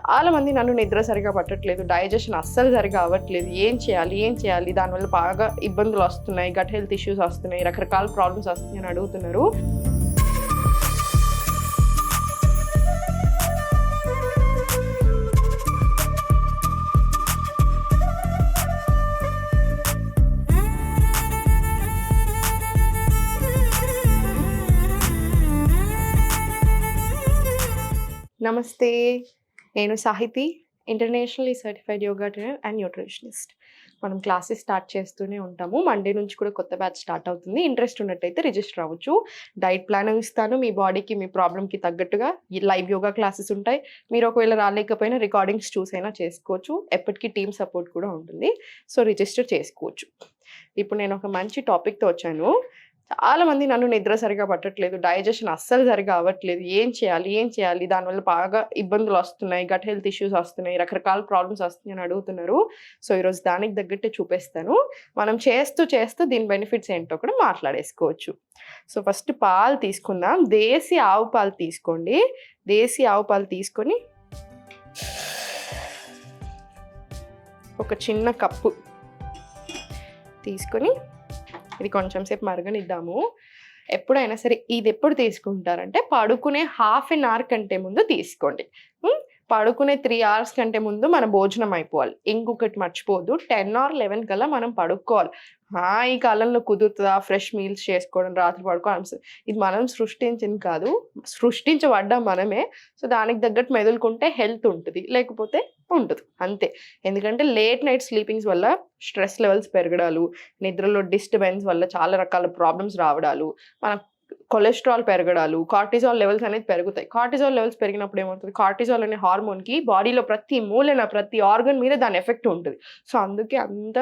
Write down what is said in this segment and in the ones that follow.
చాలామంది నన్ను నిద్ర సరిగా పట్టట్లేదు, డైజెషన్ అస్సలు సరిగా అవ్వట్లేదు, ఏం చేయాలి, దానివల్ల బాగా ఇబ్బందులు వస్తున్నాయి, గట్ హెల్త్ ఇష్యూస్ వస్తున్నాయి, రకరకాల ప్రాబ్లమ్స్ వస్తున్నాయి అని అడుగుతున్నారు. నమస్తే, నేను Sahithi, internationally certified yoga trainer and nutritionist. మనం క్లాసెస్ స్టార్ట్ చేస్తూనే ఉంటాము. మండే నుంచి కూడా కొత్త బ్యాచ్ స్టార్ట్ అవుతుంది. ఇంట్రెస్ట్ ఉన్నట్టయితే రిజిస్టర్ అవ్వచ్చు. డైట్ ప్లాన్ ఇస్తాను, మీ బాడీకి మీ ప్రాబ్లమ్కి తగ్గట్టుగా లైవ్ యోగా క్లాసెస్ ఉంటాయి. మీరు ఒకవేళ రాలేకపోయినా రికార్డింగ్స్ చూసైనా చేసుకోవచ్చు. ఎప్పటికీ టీమ్ సపోర్ట్ కూడా ఉంటుంది. సో రిజిస్టర్ చేసుకోవచ్చు. ఇప్పుడు నేను ఒక మంచి టాపిక్తో వచ్చాను. చాలామంది నన్ను నిద్ర సరిగా పట్టట్లేదు, డైజెషన్ అస్సలు సరిగా అవ్వట్లేదు, ఏం చేయాలి, దానివల్ల బాగా ఇబ్బందులు వస్తున్నాయి, గట్ హెల్త్ ఇష్యూస్ వస్తున్నాయి, రకరకాల ప్రాబ్లమ్స్ వస్తున్నాయి అని అడుగుతున్నారు. సో ఈరోజు దానికి తగ్గట్టే చూపిస్తాను. మనం చేస్తూ దీని బెనిఫిట్స్ ఏంటో కూడా మాట్లాడేసుకోవచ్చు. సో ఫస్ట్ పాలు తీసుకుందాం. దేశీ ఆవు పాలు తీసుకోండి. దేశీ ఆవు పాలు తీసుకొని ఒక చిన్న కప్పు తీసుకొని ఇది కొంచెం సేపు మరగనిద్దాము. ఎప్పుడైనా సరే ఇది ఎప్పుడు తీసుకుంటారంటే పడుకునే హాఫ్ అన్ అవర్ కంటే ముందు తీసుకోండి. పడుకునే 3 hours కంటే ముందు మన భోజనం అయిపోవాలి. ఇంకొకటి మర్చిపోదు, 10 or 11 కల్లా మనం పడుకోవాలి. ఈ కాలంలో కుదురుతుందా ఫ్రెష్ మీల్స్ చేసుకోవడం, రాత్రి పడుకోవడం? ఇది మనం సృష్టించింది కాదు, సృష్టించబడ్డాం మనమే. సో దానికి తగ్గట్టు మెదులుకుంటే హెల్త్ ఉంటుంది, లేకపోతే ఉండదు అంతే. ఎందుకంటే లేట్ నైట్ స్లీపింగ్స్ వల్ల స్ట్రెస్ లెవెల్స్ పెరగడాలు, నిద్రలో డిస్టర్బెన్స్ వల్ల చాలా రకాల ప్రాబ్లమ్స్ రావడాలు, మన కొలెస్ట్రాల్ పెరగడాలు, కార్టిజాల్ లెవెల్స్ అనేది పెరుగుతాయి. కార్టిజాల్ లెవెల్స్ పెరిగినప్పుడు ఏమవుతుంది, కార్టిజాల్ అనే హార్మోన్కి బాడీలో ప్రతి మూలన ప్రతి ఆర్గన్ మీద దాని ఎఫెక్ట్ ఉంటుంది. సో అందుకే అంత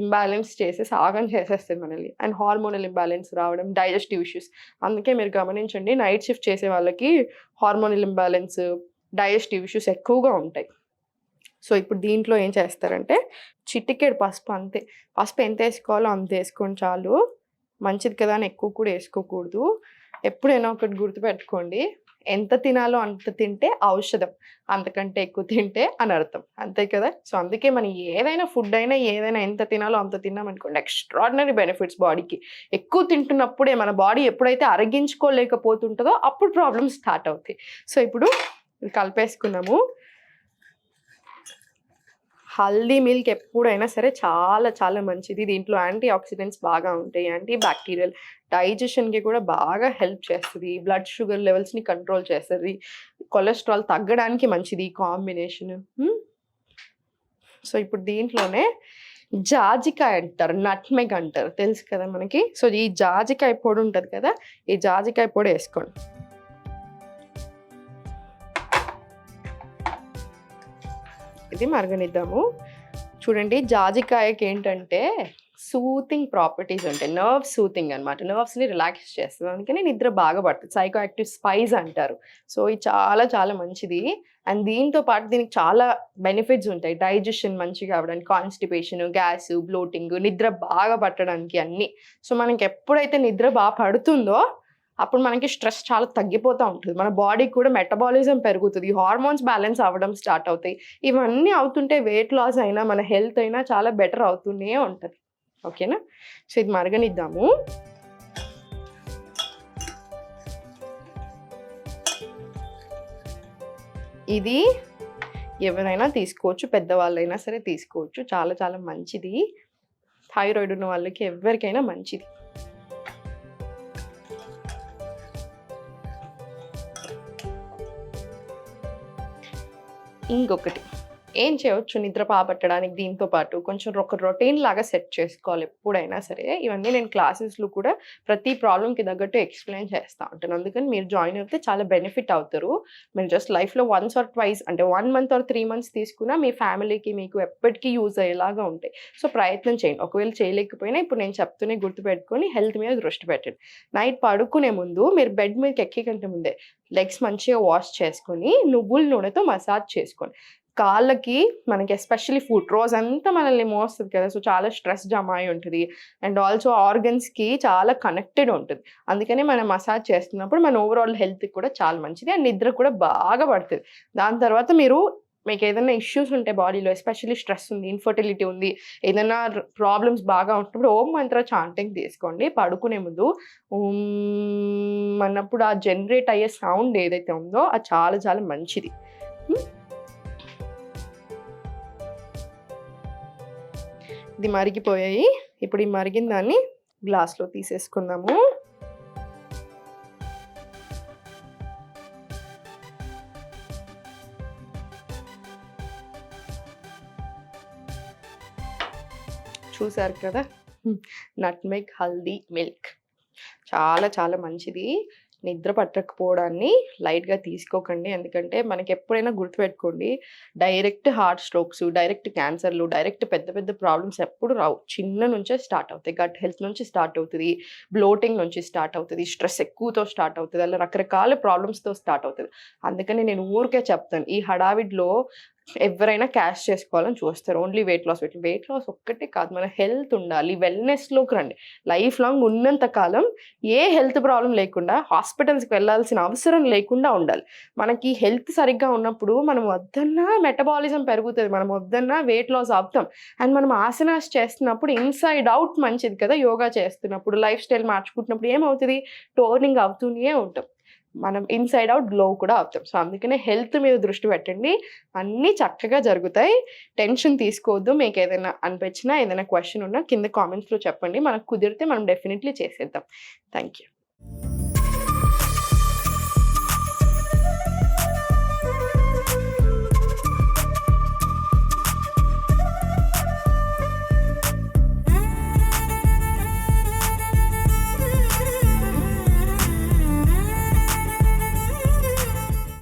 ఇంబ్యాలెన్స్ చేసేసి ఆగం చేసేస్తుంది మనల్ని. అండ్ హార్మోనల్ ఇంబ్యాలెన్స్ రావడం, డైజెస్టివ్ ఇష్యూస్. అందుకే మీరు గమనించండి, నైట్ షిఫ్ట్ చేసే వాళ్ళకి హార్మోనల్ ఇంబ్యాలెన్స్, డైజెస్టివ్ ఇష్యూస్ ఎక్కువగా ఉంటాయి. సో ఇప్పుడు దీంట్లో ఏం చేస్తారంటే చిటికెడు పసుపు, అంతే. పసుపు ఎంత వేసుకోవాలో అంత వేసుకోండి చాలు. మంచిది కదా అని ఎక్కువ కూడా వేసుకోకూడదు. ఎప్పుడైనా ఒకటి గుర్తుపెట్టుకోండి, ఎంత తినాలో అంత తింటే ఔషధం, అంతకంటే ఎక్కువ తింటే అనర్థం, అంతే కదా. సో అందుకే మనం ఏదైనా ఫుడ్ అయినా ఏదైనా ఎంత తినాలో అంత తిన్నామనుకోండి, ఎక్స్ట్రాడినరీ బెనిఫిట్స్ బాడీకి. ఎక్కువ తింటున్నప్పుడే మన బాడీ ఎప్పుడైతే అరగించుకోలేకపోతుంటుందో అప్పుడు ప్రాబ్లమ్స్ స్టార్ట్ అవుతాయి. సో ఇప్పుడు కలిపేసుకున్నాము. హల్దీ మిల్క్ ఎప్పుడైనా సరే చాలా చాలా మంచిది. దీంట్లో యాంటీ ఆక్సిడెంట్స్ బాగా ఉంటాయి, యాంటీ బ్యాక్టీరియల్, డైజెషన్కి కూడా బాగా హెల్ప్ చేస్తుంది, బ్లడ్ షుగర్ లెవెల్స్ని కంట్రోల్ చేస్తుంది, కొలెస్ట్రాల్ తగ్గడానికి మంచిది కాంబినేషన్. సో ఇప్పుడు దీంట్లోనే జాజికాయ అంటారు, నట్మెగ్ అంటారు, తెలుసు కదా మనకి. సో ఈ జాజికాయ పొడి ఉంటుంది కదా, ఈ జాజికాయ పొడి వేసుకోండి. ఇది మరగనిద్దాము. చూడండి, జాజికాయకి ఏంటంటే సూతింగ్ ప్రాపర్టీస్ ఉంటాయి, నర్వ్ సూతింగ్ అనమాట, నర్వ్స్ని రిలాక్స్ చేస్తుంది. అందుకని నిద్ర బాగా పడుతుంది. సైకో యాక్టివ్ స్పైస్ అంటారు. సో ఇది చాలా చాలా మంచిది. అండ్ దీంతో పాటు దీనికి చాలా బెనిఫిట్స్ ఉంటాయి. డైజెషన్ మంచిగా అవ్వడానికి, కాన్స్టిపేషన్, గ్యాస్, బ్లోటింగ్, నిద్ర బాగా పట్టడానికి అన్నీ. సో మనకి ఎప్పుడైతే నిద్ర బాగా పడుతుందో అప్పుడు మనకి స్ట్రెస్ చాలా తగ్గిపోతూ ఉంటుంది, మన బాడీ కూడా మెటబాలిజం పెరుగుతుంది, హార్మోన్స్ బ్యాలెన్స్ అవ్వడం స్టార్ట్ అవుతాయి. ఇవన్నీ అవుతుంటే వెయిట్ లాస్ అయినా మన హెల్త్ అయినా చాలా బెటర్ అవుతూనే ఉంటుంది. ఓకేనా. సో ఇది మరగనిద్దాము. ఇది ఎవరైనా తీసుకోవచ్చు, పెద్దవాళ్ళైనా సరే తీసుకోవచ్చు. చాలా చాలా మంచిది. థైరాయిడ్ ఉన్న వాళ్ళకి ఎవరికైనా మంచిది. ఇంకొకటి ఏం చేయవచ్చు నిద్ర పట్టడానికి, దీంతో పాటు కొంచెం ఒక రొటీన్ లాగా సెట్ చేసుకోవాలి ఎప్పుడైనా సరే. ఇవన్నీ నేను క్లాసెస్లో కూడా ప్రతి ప్రాబ్లంకి తగ్గట్టు ఎక్స్ప్లెయిన్ చేస్తూ ఉంటాను. అందుకని మీరు జాయిన్ అయితే చాలా బెనిఫిట్ అవుతారు. మీరు జస్ట్ లైఫ్లో వన్స్ ఆర్ ట్వైస్, అంటే 1 month or 3 months తీసుకున్నా మీ ఫ్యామిలీకి మీకు ఎప్పటికీ యూజ్ అయ్యేలాగా ఉంటాయి. సో ప్రయత్నం చేయండి. ఒకవేళ చేయలేకపోయినా ఇప్పుడు నేను చెప్తూనే గుర్తుపెట్టుకొని హెల్త్ మీద దృష్టి పెట్టండి. నైట్ పడుకునే ముందు మీరు బెడ్ మీదకి ఎక్కే కంటే ముందే లెగ్స్ మంచిగా వాష్ చేసుకొని నువ్వుల నూనెతో మసాజ్ చేసుకోండి. కాళ్ళకి మనకి ఎస్పెషల్లీ ఫుట్ రోజంతా మనల్ని మోస్తుంది కదా, సో చాలా స్ట్రెస్ జమ అయి ఉంటుంది. అండ్ ఆల్సో ఆర్గన్స్కి చాలా కనెక్టెడ్ ఉంటుంది. అందుకని మనం మసాజ్ చేస్తున్నప్పుడు మన ఓవరాల్ హెల్త్కి కూడా చాలా మంచిది. అండ్ నిద్ర కూడా బాగా పడుతుంది. దాని తర్వాత మీరు మీకు ఏదైనా ఇష్యూస్ ఉంటే బాడీలో, ఎస్పెషల్లీ స్ట్రెస్ ఉంది, ఇన్ఫర్టిలిటీ ఉంది, ఏదైనా ప్రాబ్లమ్స్ బాగా ఉంటున్నప్పుడు ఓం మంత్ర చాంటింగ్ తీసుకోండి. పడుకునే ముందు ఓం అన్నప్పుడు ఆ జనరేట్ అయ్యే సౌండ్ ఏదైతే ఉందో అది చాలా చాలా మంచిది. ఇది మరిగిపోయాయి. ఇప్పుడు ఈ మరిగిన దాన్ని గ్లాస్లో తీసేసుకుందాము. చూసారు కదా, నట్మెగ్ హల్దీ మిల్క్ చాలా చాలా మంచిది. నిద్ర పట్టకపోవడాన్ని లైట్గా తీసుకోకండి. ఎందుకంటే మనకి ఎప్పుడైనా గుర్తుపెట్టుకోండి, డైరెక్ట్ హార్ట్ స్ట్రోక్స్, డైరెక్ట్ క్యాన్సర్లు, డైరెక్ట్ పెద్ద పెద్ద ప్రాబ్లమ్స్ ఎప్పుడు రావు. చిన్న నుంచే స్టార్ట్ అవుతాయి. గట్ హెల్త్ నుంచి స్టార్ట్ అవుతుంది, బ్లోటింగ్ నుంచి స్టార్ట్ అవుతుంది, స్ట్రెస్ ఎక్కువతో స్టార్ట్ అవుతుంది, అలా రకరకాల ప్రాబ్లమ్స్తో స్టార్ట్ అవుతుంది. అందుకని నేను ఊరికే చెప్తాను, ఈ హడావిడిలో ఎవరైనా క్యాష్ చేసుకోవాలని చూస్తారు. ఓన్లీ వెయిట్ లాస్ ఒక్కటే కాదు, మన హెల్త్ ఉండాలి, వెల్నెస్లోకి రండి. లైఫ్ లాంగ్ ఉన్నంత కాలం ఏ హెల్త్ ప్రాబ్లం లేకుండా హాస్పిటల్స్కి వెళ్ళాల్సిన అవసరం లేకుండా ఉండాలి. మనకి హెల్త్ సరిగ్గా ఉన్నప్పుడు మనం వద్దన్నా మెటబాలిజం పెరుగుతుంది, మనం వద్దన్నా వెయిట్ లాస్ అవుతాం. అండ్ మనం ఆసనాస్ చేస్తున్నప్పుడు ఇన్సైడ్ అవుట్ మంచిది కదా. యోగా చేస్తున్నప్పుడు, లైఫ్ స్టైల్ మార్చుకుంటున్నప్పుడు ఏమవుతుంది, టోర్నింగ్ అవుతూనే ఉంటాం, మనం ఇన్సైడ్ అవుట్ గ్లో కూడా అవుతాం. సో అందుకనే హెల్త్ మీద దృష్టి పెట్టండి, అన్నీ చక్కగా జరుగుతాయి. టెన్షన్ తీసుకోవద్దు. మీకు ఏదైనా అనిపించినా, ఏదైనా క్వశ్చన్ ఉన్నా కింద కామెంట్స్లో చెప్పండి. మనకు కుదిరితే మనం డెఫినెట్లీ చేసేద్దాం. Thank you.